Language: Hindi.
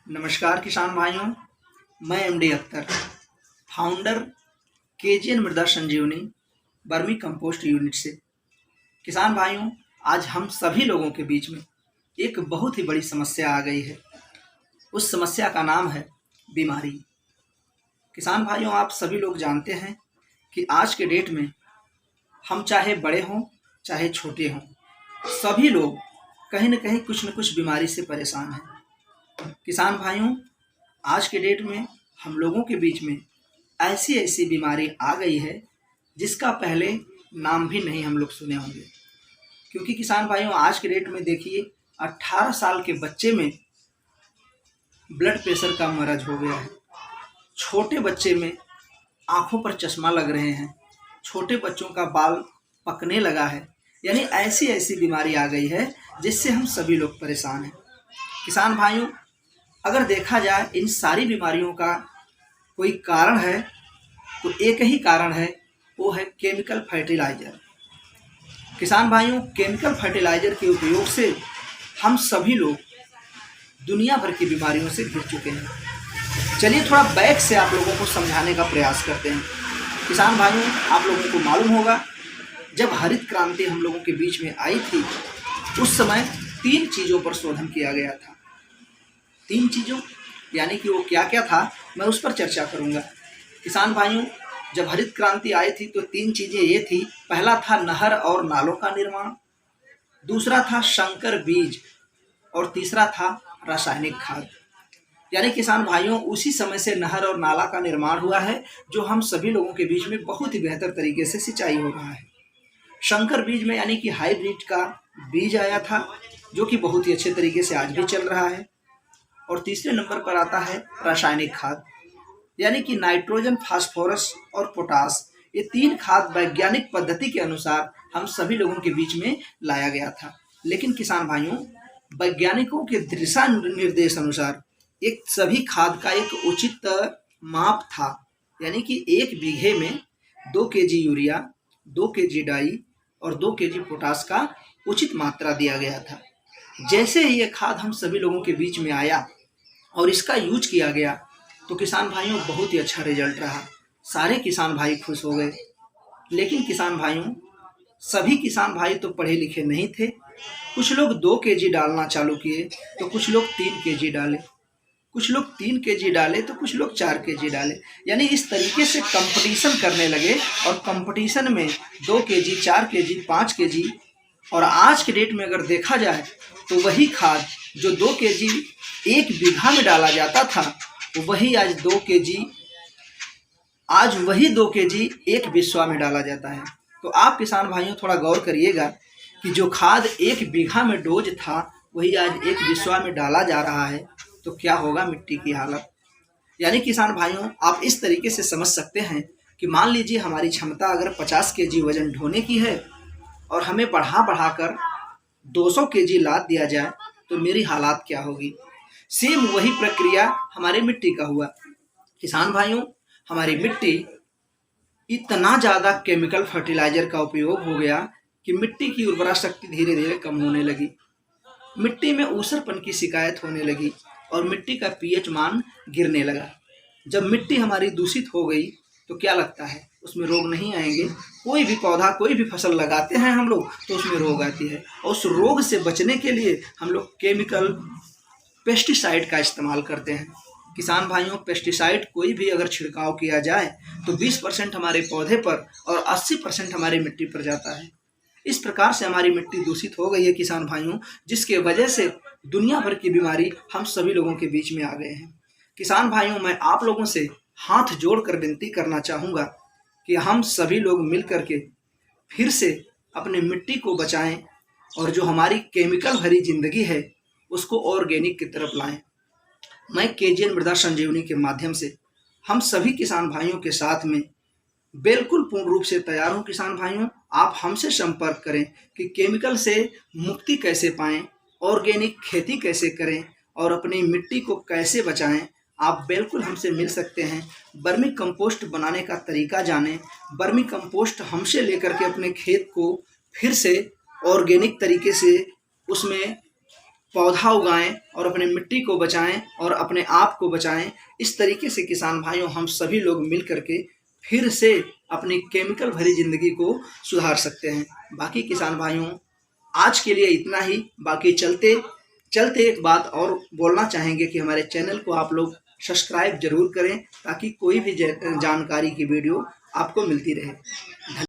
नमस्कार किसान भाइयों, मैं एमडी अख्तर, फाउंडर केजीएन मृदा संजीवनी वर्मी कंपोस्ट यूनिट से। किसान भाइयों, आज हम सभी लोगों के बीच में एक बहुत ही बड़ी समस्या आ गई है। उस समस्या का नाम है बीमारी। किसान भाइयों, आप सभी लोग जानते हैं कि आज के डेट में हम चाहे बड़े हों चाहे छोटे हों, सभी लोग कहीं न कहीं कुछ न कुछ बीमारी से परेशान हैं। किसान भाइयों, आज के डेट में हम लोगों के बीच में ऐसी ऐसी बीमारी आ गई है जिसका पहले नाम भी नहीं हम लोग सुने होंगे। क्योंकि किसान भाइयों, आज के डेट में देखिए 18 साल के बच्चे में ब्लड प्रेशर का मर्ज हो गया है। छोटे बच्चे में आंखों पर चश्मा लग रहे हैं, छोटे बच्चों का बाल पकने लगा है। यानी ऐसी ऐसी बीमारी आ गई है जिससे हम सभी लोग परेशान हैं। किसान भाइयों, अगर देखा जाए इन सारी बीमारियों का कोई कारण है तो एक ही कारण है, वो है केमिकल फर्टिलाइज़र। किसान भाइयों, केमिकल फर्टिलाइज़र के उपयोग से हम सभी लोग दुनिया भर की बीमारियों से घिर चुके हैं। चलिए थोड़ा बैक से आप लोगों को समझाने का प्रयास करते हैं। किसान भाइयों, आप लोगों को मालूम होगा, जब हरित क्रांति हम लोगों के बीच में आई थी उस समय 3 चीज़ों पर शोधन किया गया था। 3 चीज़ों यानी कि वो क्या क्या था, मैं उस पर चर्चा करूंगा। किसान भाइयों, जब हरित क्रांति आई थी तो 3 चीज़ें ये थी। पहला था नहर और नालों का निर्माण, दूसरा था संकर बीज और तीसरा था रासायनिक खाद। यानी किसान भाइयों, उसी समय से नहर और नाला का निर्माण हुआ है, जो हम सभी लोगों के बीच में बहुत ही बेहतर तरीके से सिंचाई हो रहा है। संकर बीज में यानी कि हाइब्रिड का बीज आया था, जो कि बहुत ही अच्छे तरीके से आज भी चल रहा है। और तीसरे नंबर पर आता है रासायनिक खाद, यानी कि नाइट्रोजन, फास्फोरस और पोटास। ये 3 खाद वैज्ञानिक पद्धति के अनुसार हम सभी लोगों के बीच में लाया गया था। लेकिन किसान भाइयों, वैज्ञानिकों के दिशा निर्देश अनुसार एक सभी खाद का एक उचित माप था। यानी कि 1 बीघे में 2 केजी यूरिया, 2 केजी डाई और 2 केजी पोटास का उचित मात्रा दिया गया था। जैसे ही ये खाद हम सभी लोगों के बीच में आया और इसका यूज किया गया तो किसान भाइयों बहुत ही अच्छा रिजल्ट रहा। सारे किसान भाई खुश हो गए। लेकिन किसान भाइयों, सभी किसान भाई तो पढ़े लिखे नहीं थे। कुछ लोग 2 केजी डालना चालू किए तो कुछ लोग 3 केजी डाले, कुछ लोग 3 केजी डाले तो कुछ लोग 4 केजी डाले। यानी इस तरीके से कंपटीशन करने लगे और कंपटीशन में 2 केजी, 4 केजी, 5 केजी। और आज के डेट में अगर देखा जाए तो वही खाद जो 2 केजी 1 बीघा में डाला जाता था, वही आज 2 केजी 1 बिस्वा में डाला जाता है। तो आप किसान भाइयों थोड़ा गौर करिएगा कि जो खाद 1 बीघा में डोज था, वही आज 1 बिस्वा में डाला जा रहा है, तो क्या होगा मिट्टी की हालत। यानी किसान भाइयों, आप इस तरीके से समझ सकते हैं कि मान लीजिए हमारी क्षमता अगर 50 केजी वजन ढोने की है और हमें बढ़ाकर 200 केजी लाद दिया जाए तो मेरी हालात क्या होगी। सेम वही प्रक्रिया हमारे मिट्टी का हुआ। किसान भाइयों, हमारी मिट्टी इतना ज़्यादा केमिकल फर्टिलाइजर का उपयोग हो गया कि मिट्टी की उर्वरा शक्ति धीरे धीरे कम होने लगी, मिट्टी में ऊसरपन की शिकायत होने लगी और मिट्टी का पीएच मान गिरने लगा। जब मिट्टी हमारी दूषित हो गई तो क्या लगता है, उसमें रोग नहीं आएंगे। कोई भी पौधा, कोई भी फसल लगाते हैं हम लोग तो उसमें रोग आती है, और उस रोग से बचने के लिए हम लोग केमिकल पेस्टिसाइड का इस्तेमाल करते हैं। किसान भाइयों, पेस्टिसाइड कोई भी अगर छिड़काव किया जाए तो 20% हमारे पौधे पर और 80% हमारी मिट्टी पर जाता है। इस प्रकार से हमारी मिट्टी दूषित हो गई है किसान भाइयों, जिसके वजह से दुनिया भर की बीमारी हम सभी लोगों के बीच में आ गए हैं। किसान भाइयों, मैं आप लोगों से हाथ जोड़कर विनती करना चाहूँगा कि हम सभी लोग मिल करके फिर से अपने मिट्टी को बचाएं और जो हमारी केमिकल भरी जिंदगी है उसको ऑर्गेनिक की तरफ लाएं। मैं केजीएन मृदा संजीवनी के माध्यम से हम सभी किसान भाइयों के साथ में बिल्कुल पूर्ण रूप से तैयार हूँ। किसान भाइयों, आप हमसे संपर्क करें कि केमिकल से मुक्ति कैसे पाएं, ऑर्गेनिक खेती कैसे करें और अपनी मिट्टी को कैसे बचाएं। आप बिल्कुल हमसे मिल सकते हैं। वर्मी कंपोस्ट बनाने का तरीका जानें, वर्मी कंपोस्ट हमसे लेकर के अपने खेत को फिर से ऑर्गेनिक तरीके से उसमें पौधा उगाएं और अपने मिट्टी को बचाएं और अपने आप को बचाएं। इस तरीके से किसान भाइयों हम सभी लोग मिल करके फिर से अपनी केमिकल भरी ज़िंदगी को सुधार सकते हैं। बाकी किसान भाइयों आज के लिए इतना ही। बाकी चलते चलते एक बात और बोलना चाहेंगे कि हमारे चैनल को आप लोग सब्सक्राइब जरूर करें ताकि कोई भी जानकारी की वीडियो आपको मिलती रहे।